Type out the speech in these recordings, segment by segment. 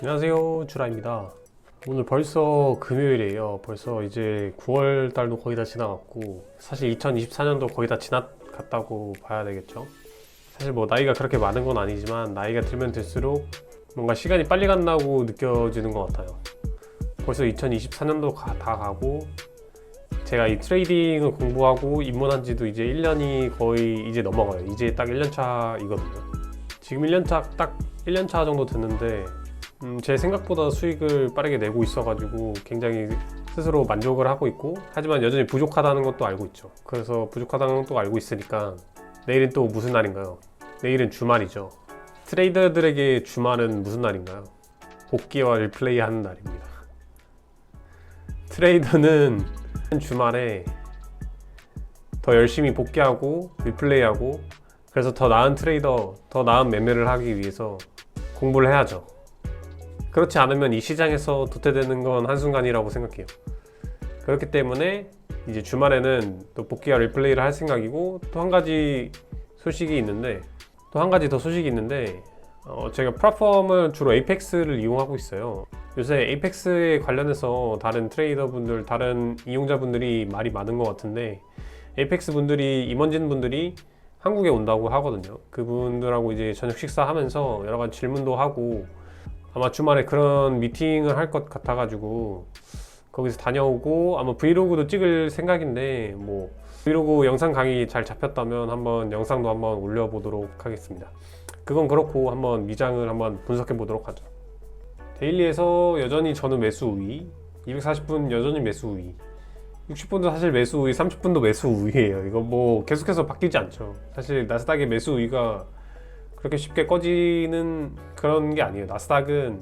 안녕하세요, 주라입니다. 오늘 벌써 금요일이에요. 벌써 이제 9월 달도 거의 다 지나갔고, 사실 2024년도 거의 다 지나갔다고 봐야 되겠죠. 사실 뭐 나이가 그렇게 많은 건 아니지만 나이가 들면 들수록 뭔가 시간이 빨리 간다고 느껴지는 것 같아요. 벌써 2024년도 다 가고, 제가 이 트레이딩을 공부하고 입문한 지도 이제 1년이 거의 이제 넘어가요. 이제 딱 1년 차이거든요. 지금 1년 차, 딱 1년 차 정도 됐는데, 제 생각보다 수익을 빠르게 내고 있어가지고 굉장히 스스로 만족을 하고 있고, 하지만 여전히 부족하다는 것도 알고 있죠. 그래서 부족하다는 것도 알고 있으니까 내일은 또 무슨 날인가요? 내일은 주말이죠. 트레이더들에게 주말은 무슨 날인가요? 복귀와 리플레이 하는 날입니다. 트레이더는 주말에 더 열심히 복귀하고 리플레이하고, 그래서 더 나은 트레이더, 더 나은 매매를 하기 위해서 공부를 해야죠. 그렇지 않으면 이 시장에서 도태되는 건 한순간이라고 생각해요. 그렇기 때문에 이제 주말에는 또 복귀와 리플레이를 할 생각이고, 또 한 가지 소식이 있는데, 제가 플랫폼을 주로 에이펙스를 이용하고 있어요. 요새 에이펙스에 관련해서 다른 트레이더분들, 다른 이용자분들이 말이 많은 것 같은데, 에이펙스 분들이, 임원진 분들이 한국에 온다고 하거든요. 그분들하고 이제 저녁 식사하면서 여러 가지 질문도 하고, 아마 주말에 그런 미팅을 할 것 같아가지고 거기서 다녀오고, 아마 브이로그도 찍을 생각인데, 뭐 브이로그 영상 강의 잘 잡혔다면 한번 영상도 한번 올려보도록 하겠습니다. 그건 그렇고 한번 미장을 한번 분석해 보도록 하죠. 데일리에서 여전히 저는 매수 우위, 240분 여전히 매수 우위, 60분도 사실 매수 우위, 30분도 매수 우위예요. 이거 뭐 계속해서 바뀌지 않죠. 사실 나스닥의 매수 우위가 그렇게 쉽게 꺼지는 그런 게 아니에요. 나스닥은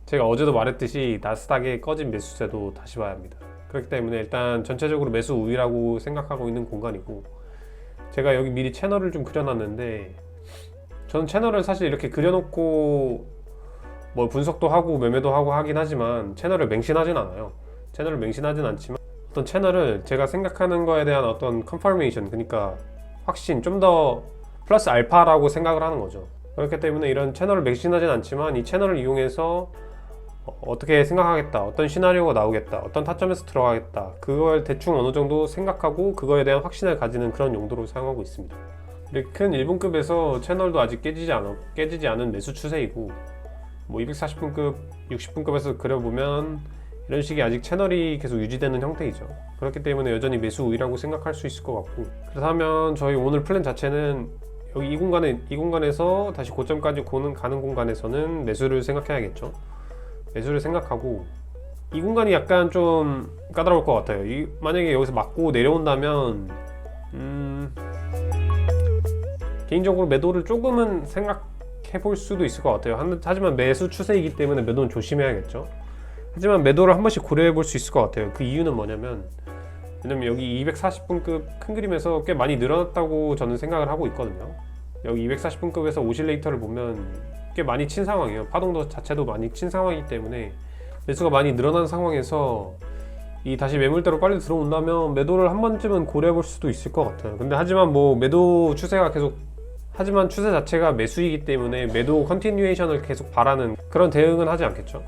제가 어제도 말했듯이 나스닥의 꺼진 매수세도 다시 봐야 합니다. 그렇기 때문에 일단 전체적으로 매수 우위라고 생각하고 있는 공간이고, 제가 여기 미리 채널을 좀 그려놨는데, 저는 채널을 사실 이렇게 그려놓고 뭐 분석도 하고 매매도 하고 하긴 하지만 채널을 맹신하진 않아요. 채널을 맹신하진 않지만 어떤 채널을 제가 생각하는 거에 대한 어떤 컨퍼메이션, 그러니까 확신, 좀 더 플러스 알파라고 생각을 하는 거죠. 그렇기 때문에 이런 채널을 맹신하진 않지만 이 채널을 이용해서 어떻게 생각하겠다, 어떤 시나리오가 나오겠다, 어떤 타점에서 들어가겠다, 그걸 대충 어느 정도 생각하고 그거에 대한 확신을 가지는 그런 용도로 사용하고 있습니다. 이렇게 큰 1분급에서 채널도 아직 깨지지 않은 매수 추세이고, 뭐 240분급, 60분급에서 그려보면 이런 식의 아직 채널이 계속 유지되는 형태이죠. 그렇기 때문에 여전히 매수 우위라고 생각할 수 있을 것 같고, 그렇다면 저희 오늘 플랜 자체는 여기 이 공간에서 다시 고점까지 가는 공간에서는 매수를 생각해야겠죠. 매수를 생각하고, 이 공간이 약간 좀 까다로울 것 같아요. 만약에 여기서 맞고 내려온다면 개인적으로 매도를 조금은 생각해 볼 수도 있을 것 같아요. 하지만 매수 추세이기 때문에 매도는 조심해야겠죠. 하지만 매도를 한 번씩 고려해 볼 수 있을 것 같아요. 그 이유는 뭐냐면, 왜냐면 여기 240분급 큰 그림에서 꽤 많이 늘어났다고 저는 생각을 하고 있거든요. 여기 240분급에서 오실레이터를 보면 꽤 많이 친 상황이에요. 파동도 자체도 많이 친 상황이기 때문에 매수가 많이 늘어난 상황에서 이 다시 매물대로 빨리 들어온다면 매도를 한 번쯤은 고려해 볼 수도 있을 것 같아요. 근데 하지만 뭐 매도 추세가 하지만 추세 자체가 매수이기 때문에 매도 컨티뉴에이션을 계속 바라는 그런 대응은 하지 않겠죠.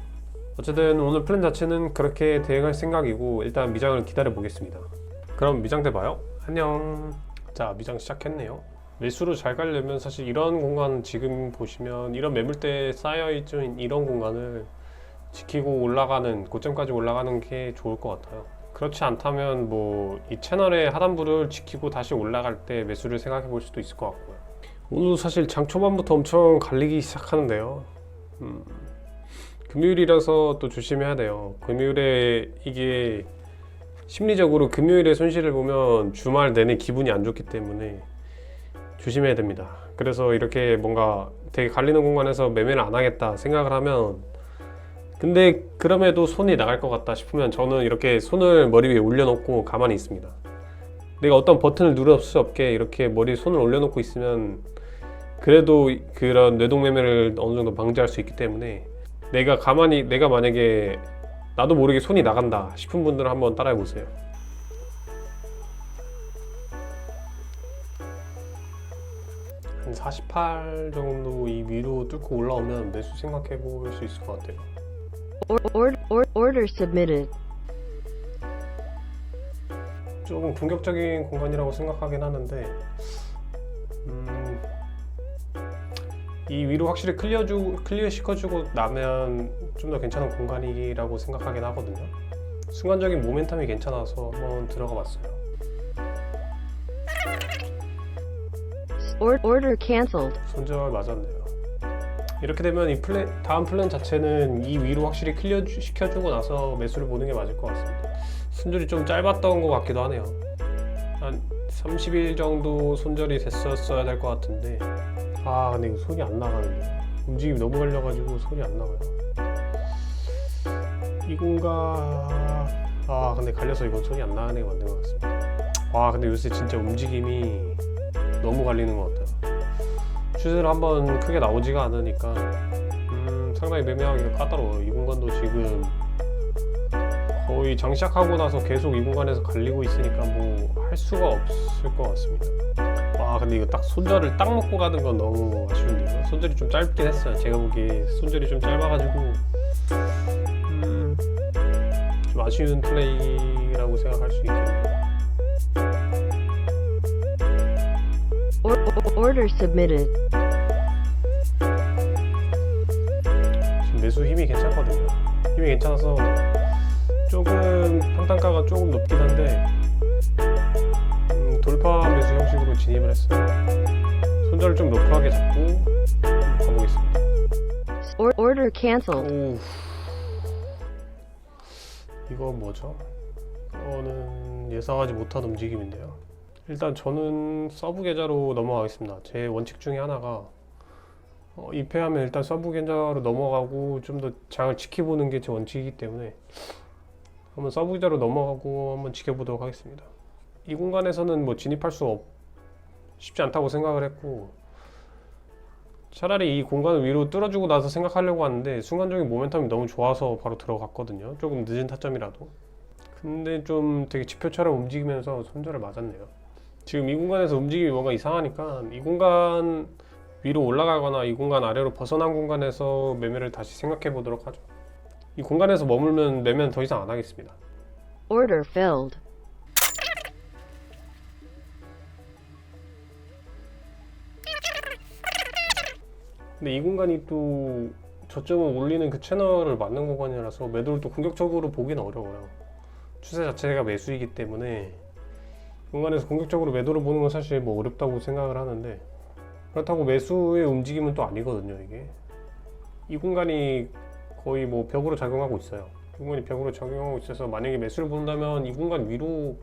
어쨌든 오늘 플랜 자체는 그렇게 대응할 생각이고, 일단 미장을 기다려 보겠습니다. 그럼 미장 때 봐요. 안녕. 자, 미장 시작했네요. 매수로 잘 가려면 사실 이런 공간, 지금 보시면 이런 매물대에 쌓여있는 이런 공간을 지키고 올라가는, 고점까지 올라가는 게 좋을 것 같아요. 그렇지 않다면 뭐 이 채널의 하단부를 지키고 다시 올라갈 때 매수를 생각해 볼 수도 있을 것 같고요. 오늘 사실 장 초반부터 엄청 갈리기 시작하는데요. 금요일이라서 또 조심해야 돼요. 금요일에 이게 심리적으로 금요일에 손실을 보면 주말 내내 기분이 안 좋기 때문에 조심해야 됩니다. 그래서 이렇게 뭔가 되게 갈리는 공간에서 매매를 안 하겠다 생각을 하면, 근데 그럼에도 손이 나갈 것 같다 싶으면 저는 이렇게 손을 머리 위에 올려놓고 가만히 있습니다. 내가 어떤 버튼을 누를 수 없게 이렇게 머리에 손을 올려놓고 있으면 그래도 그런 뇌동 매매를 어느 정도 방지할 수 있기 때문에, 내가 만약에 나도 모르게 손이 나간다 싶은 분들은 한번 따라해 보세요. 한 48 정도 이 위로 뚫고 올라오면 매수 생각해 볼 수 있을 것 같아요. Order submitted. 조금 공격적인 공간이라고 생각하긴 하는데 이 위로 확실히 클리어 시켜주고 나면 좀 더 괜찮은 공간이라고 생각하긴 하거든요. 순간적인 모멘텀이 괜찮아서 한번 들어가 봤어요. Order cancelled. 손절 맞았네요. 이렇게 되면 이 다음 플랜 자체는 이 위로 확실히 클리어 시켜주고 나서 매수를 보는 게 맞을 것 같습니다. 손절이 좀 짧았던 것 같기도 하네요. 한 30일 정도 손절이 됐었어야 될 것 같은데 근데 이거 손이 안 나가는데 움직임이 너무 걸려가지고 손이 안 나가요. 이 공간 근데 갈려서 이건 손이 안 나가는 게 맞는 것 같습니다. 근데 요새 진짜 움직임이 너무 갈리는 것 같아요. 슛을 한번 크게 나오지가 않으니까 상당히 매매하기가 까다로워요. 이 공간도 지금 거의 장시작하고 나서 계속 이 공간에서 갈리고 있으니까 뭐 할 수가 없을 것 같습니다. 근데 이거 딱 손절을 딱 먹고 가는 건 너무 아쉬운데요. 손절이 좀 짧긴 했어요. 제가 보기에 손절이 좀 짧아가지고 좀 아쉬운 플레이라고 생각할 수 있겠네요. Order submitted. 지금 매수 힘이 괜찮거든요. 힘이 괜찮아서 조금 평단가가 조금 높긴 한데 돌파 매수 형식으로 진입을 했어요. 손절을 좀 높게 잡고 가보겠습니다. Order cancelled. 이거 뭐죠? 이거는 예상하지 못한 움직임인데요. 일단 저는 서브 계좌로 넘어가겠습니다. 제 원칙 중에 하나가 입회하면 일단 서브 계좌로 넘어가고 좀 더 장을 지켜보는 게 제 원칙이기 때문에 한번 서브 계좌로 넘어가고 한번 지켜보도록 하겠습니다. 이 공간에서는 뭐 진입할 수 쉽지 않다고 생각을 했고 차라리 이 공간을 위로 뚫어주고 나서 생각하려고 하는데 순간적인 모멘텀이 너무 좋아서 바로 들어갔거든요. 조금 늦은 타점이라도. 근데 좀 되게 지표처럼 움직이면서 손절을 맞았네요. 지금 이 공간에서 움직임이 뭔가 이상하니까 이 공간 위로 올라가거나 이 공간 아래로 벗어난 공간에서 매매를 다시 생각해 보도록 하죠. 이 공간에서 머물면 매매는 더 이상 안 하겠습니다. Order filled. 근데 이 공간이 또 저점을 올리는 그 채널을 맞는 공간이라서 매도를 또 공격적으로 보기는 어려워요. 추세 자체가 매수이기 때문에 공간에서 공격적으로 매도를 보는 건 사실 뭐 어렵다고 생각을 하는데 그렇다고 매수의 움직임은 또 아니거든요. 이게 이 공간이 거의 뭐 벽으로 작용하고 있어요. 이 공간이 벽으로 작용하고 있어서 만약에 매수를 본다면 이 공간 위로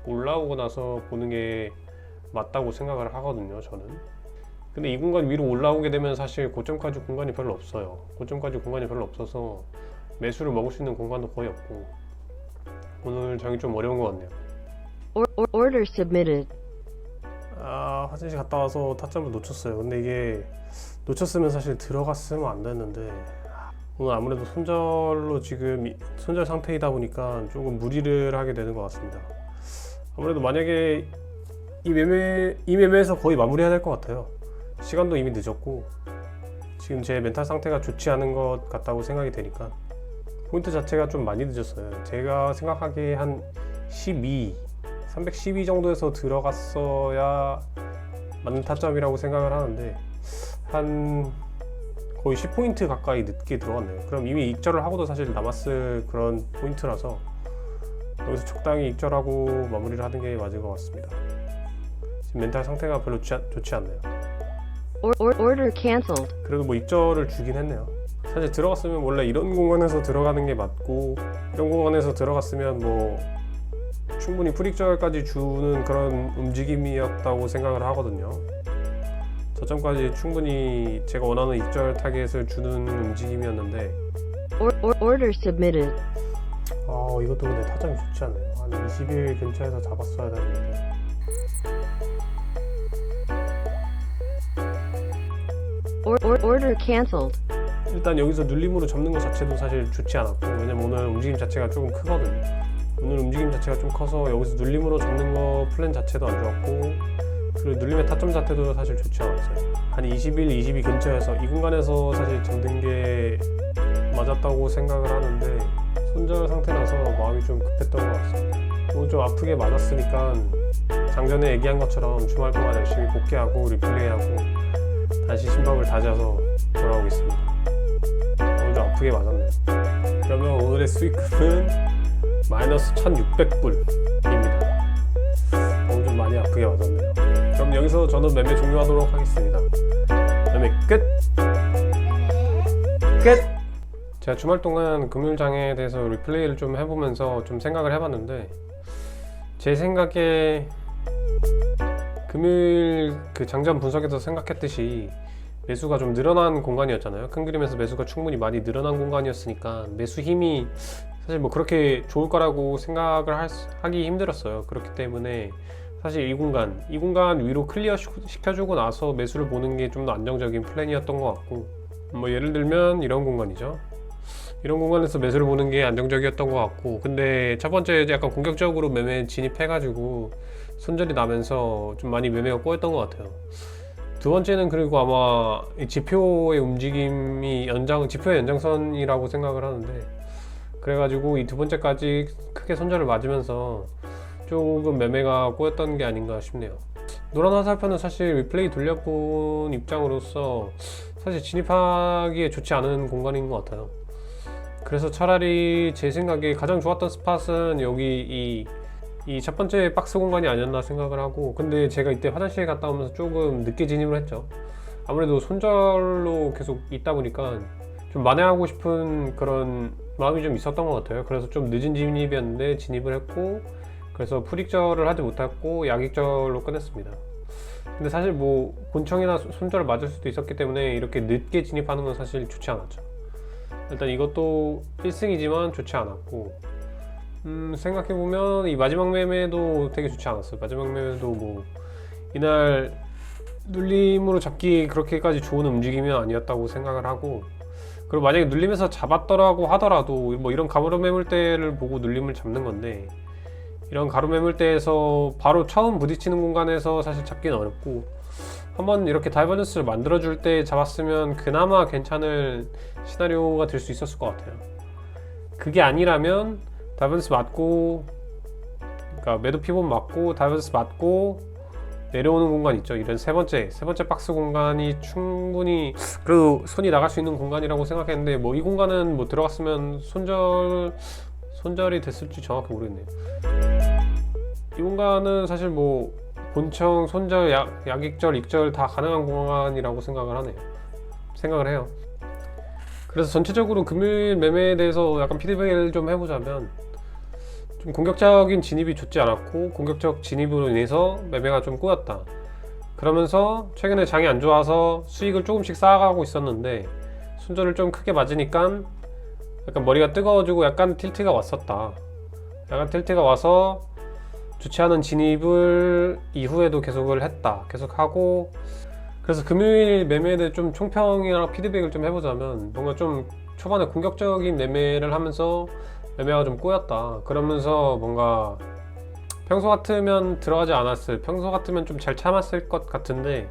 올라오고 나서 보는 게 맞다고 생각을 하거든요. 저는. 근데 이 공간 위로 올라오게 되면 사실 고점까지 공간이 별로 없어요. 고점까지 공간이 별로 없어서 매수를 먹을 수 있는 공간도 거의 없고 오늘 장이 좀 어려운 것 같네요. Order submitted. 화장실 갔다 와서 타점을 놓쳤어요. 근데 이게 놓쳤으면 사실 들어갔으면 안 됐는데 오늘 아무래도 손절로 지금 손절 상태이다 보니까 조금 무리를 하게 되는 것 같습니다. 아무래도 만약에 이 매매에서 거의 마무리해야 될 것 같아요. 시간도 이미 늦었고 지금 제 멘탈 상태가 좋지 않은 것 같다고 생각이 되니까 포인트 자체가 좀 많이 늦었어요. 제가 생각하기에 한 312 정도에서 들어갔어야 맞는 타점이라고 생각을 하는데 한 거의 10포인트 가까이 늦게 들어갔네요. 그럼 이미 익절을 하고도 사실 남았을 그런 포인트라서 여기서 적당히 익절하고 마무리를 하는 게 맞을 것 같습니다. 지금 멘탈 상태가 별로 좋지 않네요. Order cancelled. 그래도 뭐 익절을 주긴 했네요. 사실 들어갔으면 원래 이런 공간에서 들어가는 게 맞고 이런 공간에서 들어갔으면 뭐 충분히 프릭절까지 주는 그런 움직임이었다고 생각을 하거든요. 저점까지 충분히 제가 원하는 익절 타겟을 주는 움직임이었는데 Order submitted. 이것도 근데 타점이 좋지 않네요. 한 20일 근처에서 잡았어야 되는데 Order cancelled. 일단 여기서 눌림으로 접는 것 자체도 사실 좋지 않았고 왜냐면 오늘 움직임 자체가 조금 크거든요. 오늘 움직임 자체가 좀 커서 여기서 눌림으로 접는 거 플랜 자체도 안 좋았고 그리고 눌림의 타점 자체도 사실 좋지 않았어요. 한 21, 22 근처에서 이 공간에서 사실 잠든 게 맞았다고 생각을 하는데 손절 상태라서 마음이 좀 급했던 것 같습니다. 오늘 좀 아프게 맞았으니까 장전에 얘기한 것처럼 주말 동안 열심히 복귀하고 리플레이하고 다시 심박을 다져서 돌아오겠습니다. 오늘 좀 아프게 맞았네요. 그러면 오늘의 수익금은 마이너스 1600불입니다. 오늘 좀 많이 아프게 맞았네요. 그럼 여기서 저는 매매 종료하도록 하겠습니다. 매매 끝! 끝! 제가 주말 동안 금요일장에 대해서 리플레이를 좀 해보면서 좀 생각을 해봤는데 제 생각에 금요일 그 장전 분석에서 생각했듯이 매수가 좀 늘어난 공간이었잖아요. 큰 그림에서 매수가 충분히 많이 늘어난 공간이었으니까 매수 힘이 사실 뭐 그렇게 좋을 거라고 생각을 하기 힘들었어요. 그렇기 때문에 사실 이 공간 위로 클리어 시켜주고 나서 매수를 보는 게 좀 더 안정적인 플랜이었던 것 같고, 뭐 예를 들면 이런 공간이죠. 이런 공간에서 매수를 보는 게 안정적이었던 것 같고, 근데 첫 번째 약간 공격적으로 매매 진입해가지고 손절이 나면서 좀 많이 매매가 꼬였던 것 같아요. 두 번째는 그리고 아마 이 지표의 움직임이 지표의 연장선이라고 생각을 하는데, 그래가지고 이 두 번째까지 크게 손절을 맞으면서 조금 매매가 꼬였던 게 아닌가 싶네요. 노란 화살표는 사실 리플레이 돌려본 입장으로서 사실 진입하기에 좋지 않은 공간인 것 같아요. 그래서 차라리 제 생각에 가장 좋았던 스팟은 여기 이 첫 번째 박스 공간이 아니었나 생각을 하고, 근데 제가 이때 화장실에 갔다 오면서 조금 늦게 진입을 했죠. 아무래도 손절로 계속 있다 보니까 좀 만회하고 싶은 그런 마음이 좀 있었던 것 같아요. 그래서 좀 늦은 진입이었는데 진입을 했고, 그래서 풀익절을 하지 못했고 약익절로 끝냈습니다. 근데 사실 뭐 본청이나 손절을 맞을 수도 있었기 때문에 이렇게 늦게 진입하는 건 사실 좋지 않았죠. 일단 이것도 1승이지만 좋지 않았고, 생각해보면 이 마지막 매매도 되게 좋지 않았어요. 마지막 매매도 뭐 이날 눌림으로 잡기 그렇게까지 좋은 움직임이 아니었다고 생각을 하고, 그리고 만약에 눌림에서 잡았더라고 하더라도 뭐 이런 가로 매물대를 보고 눌림을 잡는 건데, 이런 가로 매물대에서 바로 처음 부딪히는 공간에서 사실 잡기는 어렵고, 한번 이렇게 다이버전스를 만들어줄 때 잡았으면 그나마 괜찮을 시나리오가 될 수 있었을 것 같아요. 그게 아니라면 다이버전스 맞고, 그러니까 매도 피봇 맞고 다이버전스 맞고 내려오는 공간 있죠. 이런 세 번째 박스 공간이 충분히 그래도 손이 나갈 수 있는 공간이라고 생각했는데, 뭐 이 공간은 뭐 들어갔으면 손절이 됐을지 정확히 모르겠네요. 이 공간은 사실 뭐 본청, 손절, 약익절, 익절 다 가능한 공간이라고 생각을 해요. 그래서 전체적으로 금요일 매매에 대해서 약간 피드백을 좀 해보자면, 좀 공격적인 진입이 좋지 않았고 공격적 진입으로 인해서 매매가 좀 꼬였다. 그러면서 최근에 장이 안 좋아서 수익을 조금씩 쌓아가고 있었는데 손절을 좀 크게 맞으니까 약간 머리가 뜨거워지고 약간 틸트가 왔었다. 약간 틸트가 와서 좋지 않은 진입을 이후에도 계속하고, 그래서 금요일 매매에 대해 좀 총평이나 피드백을 좀 해보자면, 뭔가 좀 초반에 공격적인 매매를 하면서 매매가 좀 꼬였다. 그러면서 뭔가 평소 같으면 들어가지 않았을, 평소 같으면 좀 잘 참았을 것 같은데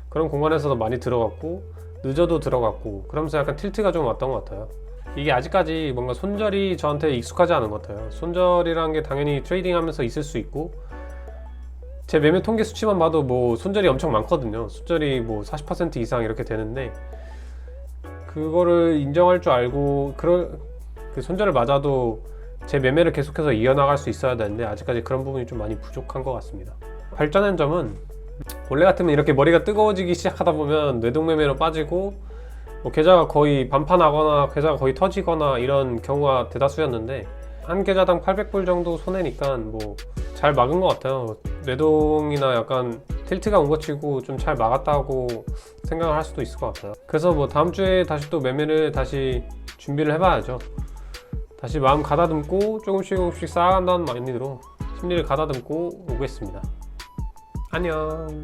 그런 공간에서도 많이 들어갔고 늦어도 들어갔고, 그러면서 약간 틸트가 좀 왔던 것 같아요. 이게 아직까지 뭔가 손절이 저한테 익숙하지 않은 것 같아요. 손절이란 게 당연히 트레이딩 하면서 있을 수 있고, 제 매매 통계 수치만 봐도 뭐 손절이 엄청 많거든요. 손절이 뭐 40% 이상 이렇게 되는데, 그거를 인정할 줄 알고 그 손절을 맞아도 제 매매를 계속해서 이어나갈 수 있어야 되는데 아직까지 그런 부분이 좀 많이 부족한 것 같습니다. 발전한 점은, 원래 같으면 이렇게 머리가 뜨거워지기 시작하다 보면 뇌동매매로 빠지고 뭐 계좌가 거의 반판하거나 계좌가 거의 터지거나 이런 경우가 대다수였는데, 한 계좌당 800불 정도 손해니까 뭐 잘 막은 것 같아요. 뇌동이나 약간 틸트가 온 것 치고 좀 잘 막았다고 생각을 할 수도 있을 것 같아요. 그래서 뭐 다음 주에 다시 또 매매를 다시 준비를 해봐야죠. 다시 마음 가다듬고 조금씩 쌓아간다는 마인드로 심리를 가다듬고 오겠습니다. 안녕.